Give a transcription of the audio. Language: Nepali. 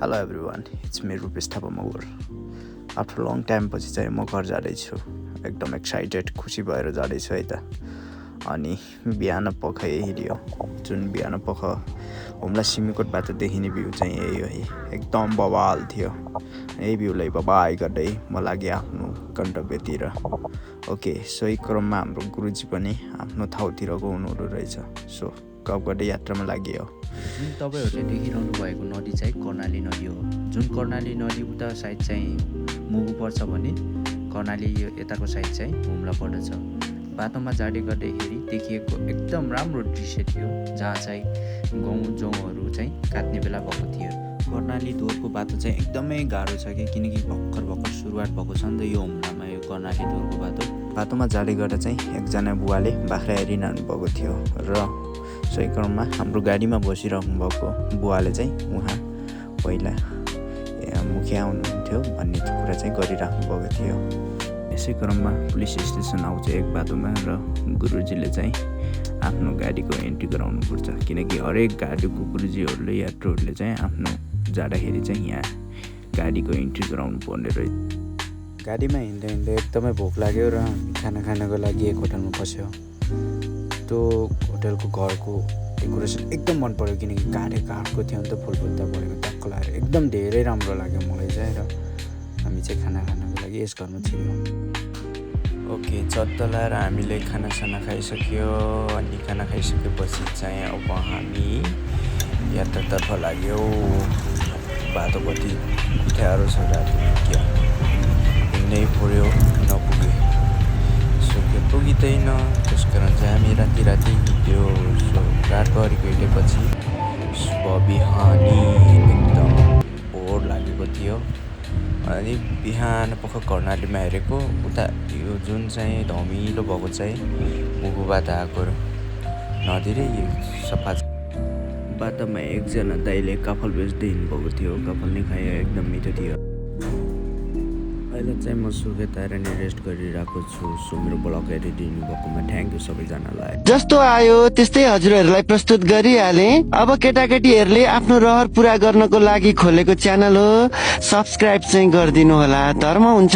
Hello everyone, it's me Rupesh Thapa Magar. After long time पछि चाहिँ म घर जाँदैछु। एकदम एक्साइटेड, खुसी भएर जाँदैछु है त। अनि बिहान पख हेऱ्यो जुन बिहान पख हुम्ला सिमीकोटबाट देखिने भ्यू चाहिँ यही हो है। एकदम बवाल थियो। यही भ्यूलाई बबाई गर्दै म लागेँ आफ्नो गन्तव्यतिर। ओके, सोही क्रममा हाम्रो गुरुजी पनि आफ्नो ठाउँतिरको हुनुहुँदो रहेछ। सो गफ गर्दै यात्रामा लागियो। जुन तपाईँहरूले देखिरहनु भएको नदी चाहिँ कर्णाली नदी हो। जुन कर्णाली नदी उता साइड चाहिँ मुगु पर्छ भने कर्णाली यो यताको साइड चाहिँ हुम्ला पर्दछ। बाटोमा जाँदै गर्दाखेरि देखिएको एकदम राम्रो दृश्य थियो, जहाँ चाहिँ गहुँ जौहरू चाहिँ काट्ने बेला भएको थियो। कर्णाली दोहोरको बाटो चाहिँ एकदमै गाह्रो छ किनकि भर्खर सुरुवात भएको छ नि त यो हुम्लामा यो कर्णाली दोहोरको बाटोमा जाँदै गर्दा चाहिँ एकजना बुवाले बाख्रा हेरिरहनु भएको थियो र सोही क्रममा हाम्रो गाडीमा बसिरहनु भएको बुवाले चाहिँ उहाँ पहिला मुखिया हुनुहुन्थ्यो भन्ने कुरा चाहिँ गरिराख्नु भएको थियो। यसै क्रममा पुलिस स्टेसन आउँछ एक बाटोमा र गुरुजीले चाहिँ आफ्नो गाडीको एन्ट्री गराउनु पर्छ, किनकि हरेक गाडीको गुरुजीहरूले यात्रुहरूले चाहिँ आफ्नो जाँदाखेरि चाहिँ यहाँ गाडीको एन्ट्री गराउनु पर्ने रहेछ। गाडीमा हिँड्दा हिँड्दै एकदमै भोक लाग्यो र खाना खानको लागि एक होटलमा पस्यो। त्यो होटलको घरको डेकोरेसन एकदम मन पर्यो, किनकि काठको थियो नि त, फुलबुट्टा भएको ट्याक्क लगाएर एकदम धेरै राम्रो लाग्यो मलाई चाहिँ। र हामी चाहिँ खाना खानको लागि यस घरमा छिर्यौँ। ओके, चट्ट लाएर हामीले खानासाना खाइसक्यो। अनि खाना खाइसकेपछि चाहिँ अब हामी यात्रातर्फ लाग्यौँ। बाटो कति अप्ठ्यारो छ, राति हिँड्नै पऱ्यो, नपुगे पुगिँदैन। त्यस कारण चाहिँ हामी राति हिँड्यो। रातभरिको हिँडेपछि सुबह बिहानी एकदम बोर लागेको थियो। अनि बिहान पख कर्णालीमा हेरेको उता यो जुन चाहिँ धमिलो भएको चाहिँ मुगुबाट आएको नदी रे सफा। बाटोमा एकजना दाइले काफल बेच्दै हिँड्नुभएको थियो। काफल नै खायो, एकदम मिठो थियो। अहिले चाहिँ म सुर्खेत नि रेस्ट गरिरहेको छु। सो मेरो ब्लग एडिट दिनुभएकोमा थ्याङ्क यू सबैजनालाई। जस्तो आयो त्यस्तै हजुरहरूलाई प्रस्तुत गरिहाले। अब केटाकेटीहरूले आफ्नो रहर पुरा गर्नको लागि खोलेको च्यानल हो, सब्सक्राइब चाहिँ गरिदिनु होला, धर्म हुन्छ।